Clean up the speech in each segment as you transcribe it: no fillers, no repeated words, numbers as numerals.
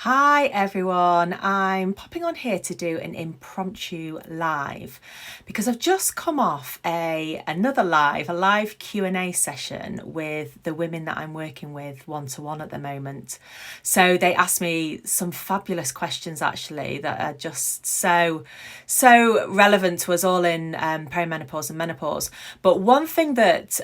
Hi everyone, I'm popping on here to do an impromptu live because I've just come off a live Q&A session with the women that I'm working with one-to-one at the moment. So they asked me some fabulous questions actually that are just so relevant to us all in perimenopause and menopause. But one thing that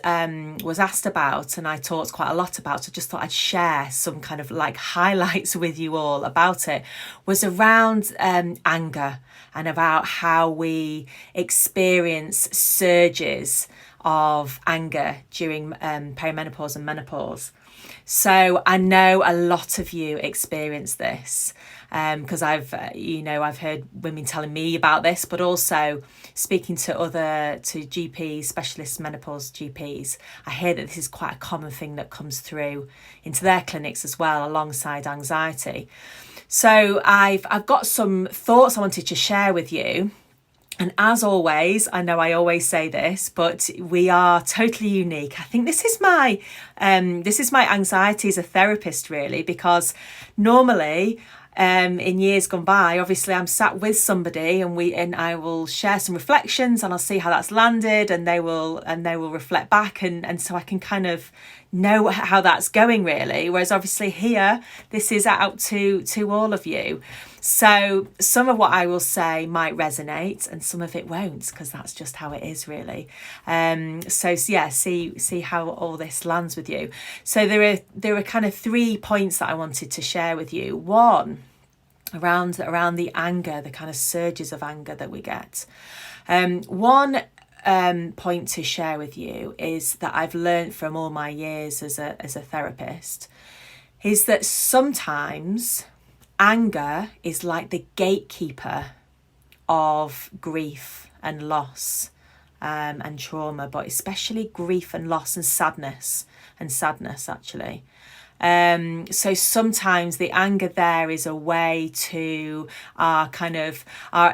was asked about and I talked quite a lot about, so just thought I'd share some kind of like highlights with you all about it, was around anger and about how we experience surges of anger during perimenopause and menopause. So I know a lot of you experience this because I've heard women telling me about this, but also speaking to GPs, specialist menopause GPs. I hear that this is quite a common thing that comes through into their clinics as well, alongside anxiety. So I've got some thoughts I wanted to share with you. And as always, I know I always say this, but we are totally unique. I think this is my anxiety as a therapist, really, because normally in years gone by, obviously I'm sat with somebody and I will share some reflections and I'll see how that's landed and they will reflect back and so I can kind of know how that's going, really. Whereas obviously here, this is out to all of you. So some of what I will say might resonate and some of it won't, because that's just how it is, really. See how all this lands with you. So there are kind of 3 points that I wanted to share with you. One, around the anger, the kind of surges of anger that we get. One point to share with you is that I've learned from all my years as a therapist is that sometimes anger is like the gatekeeper of grief and loss and trauma, but especially grief and loss and sadness actually. So sometimes the anger there is a way to our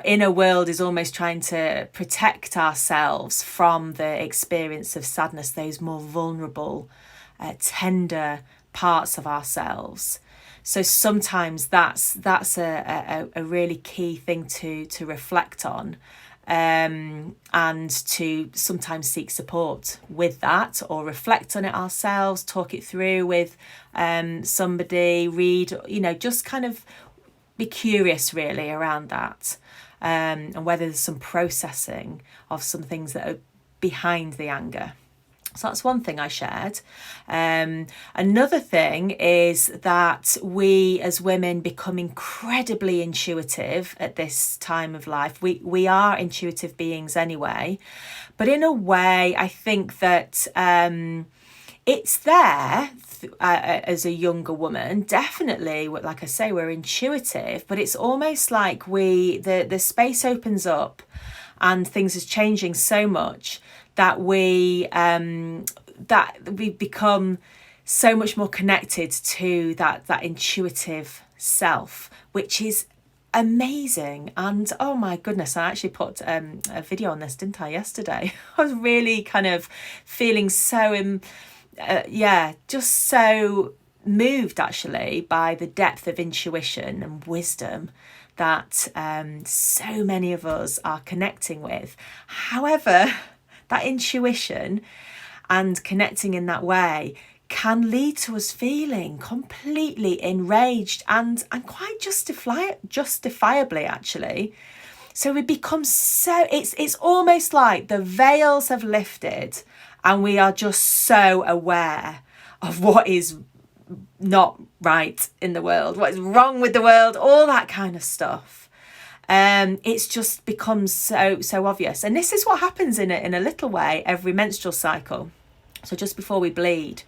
inner world is almost trying to protect ourselves from the experience of sadness, those more vulnerable, tender parts of ourselves. So sometimes that's a really key thing to reflect on. And to sometimes seek support with that or reflect on it ourselves, talk it through with somebody, read, just kind of be curious really around that, and whether there's some processing of some things that are behind the anger. So that's one thing I shared. Another thing is that we as women become incredibly intuitive at this time of life. We are intuitive beings anyway, but in a way I think that it's there as a younger woman. Definitely, like I say, we're intuitive, but it's almost like the space opens up and things is changing so much that we become so much more connected to that intuitive self, which is amazing. And oh my goodness, I actually put a video on this, didn't I, yesterday? I was really kind of feeling so just so moved actually by the depth of intuition and wisdom that so many of us are connecting with. However, that intuition and connecting in that way can lead to us feeling completely enraged and quite justifiably actually. So we become it's almost like the veils have lifted and we are just so aware of what is not right in the world, what is wrong with the world, all that kind of stuff. It's just becomes so obvious. And this is what happens in a little way every menstrual cycle. So just before we bleed,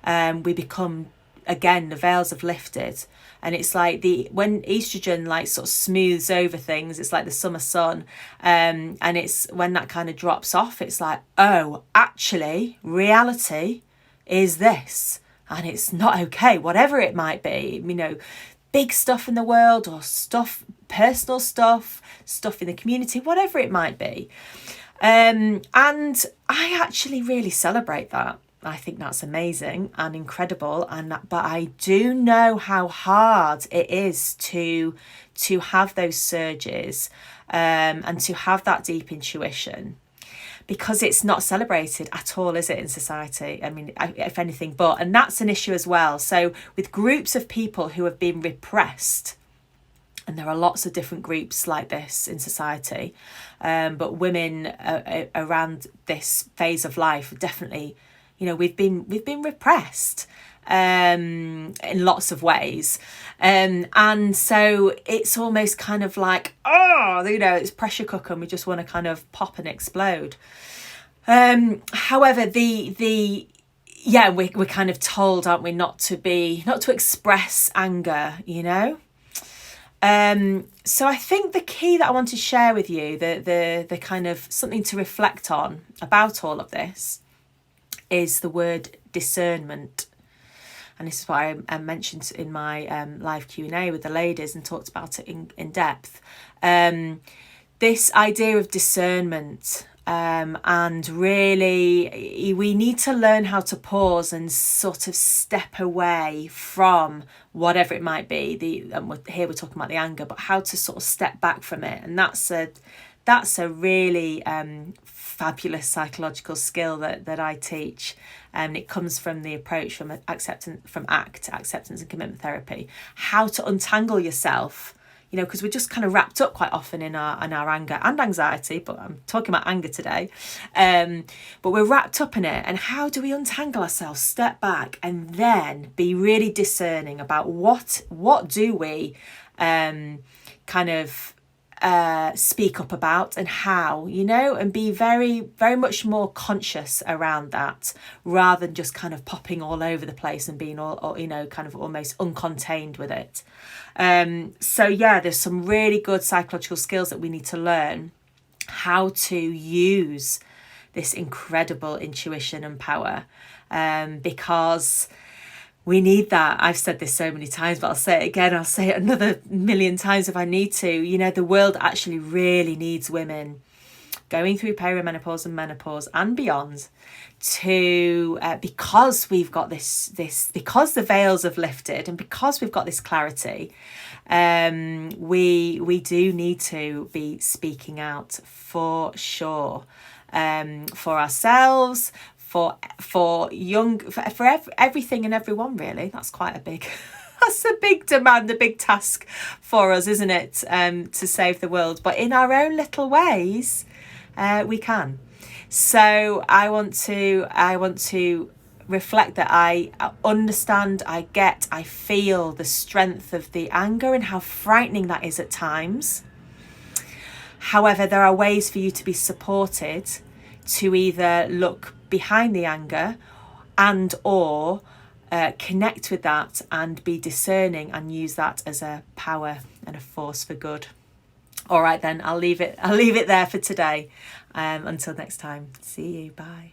we become, again, the veils have lifted. And it's like when estrogen like sort of smooths over things, it's like the summer sun. And it's when that kind of drops off, it's like, oh, actually, reality is this. And it's not okay, whatever it might be, big stuff in the world or personal stuff in the community, whatever it might be. And I actually really celebrate that. I think that's amazing and incredible, but I do know how hard it is to have those surges, and to have that deep intuition, because it's not celebrated at all, is it, in society? I mean, if anything but. And that's an issue as well. So with groups of people who have been repressed, and there are lots of different groups like this in society, but women around this phase of life, definitely, we've been repressed in lots of ways, and so it's almost kind of like, it's pressure cooker, and we just want to kind of pop and explode. However, we're kind of told, aren't we, not to express anger, So I think the key that I want to share with you, the kind of something to reflect on about all of this, is the word discernment. And this is what I mentioned in my live Q&A with the ladies, and talked about it in depth. This idea of discernment, and really we need to learn how to pause and sort of step away from whatever it might be. Here we're talking about the anger, but how to sort of step back from it. And that's a really fabulous psychological skill that I teach, and it comes from the approach from acceptance and commitment therapy. How to untangle yourself, because we're just kind of wrapped up quite often in our anger and anxiety, but I'm talking about anger today. But we're wrapped up in it, and how do we untangle ourselves, step back, and then be really discerning about what do we kind of speak up about, and how, and be very, very much more conscious around that, rather than just kind of popping all over the place and being all kind of almost uncontained with it. So there's some really good psychological skills that we need to learn how to use this incredible intuition and power, because we need that. I've said this so many times, but I'll say it again. I'll say it another million times if I need to. The world actually really needs women going through perimenopause and menopause and beyond, to because we've got this because the veils have lifted, and because we've got this clarity, we do need to be speaking out for sure, for ourselves, for everything and everyone, really. That's quite a big that's a big demand, a big task for us, isn't it, to save the world? But in our own little ways, we can. So I want to reflect that I understand, I feel the strength of the anger and how frightening that is at times. However, there are ways for you to be supported to either look behind the anger or connect with that and be discerning and use that as a power and a force for good. All right, then, I'll leave it there for today. Until next time, see you. Bye.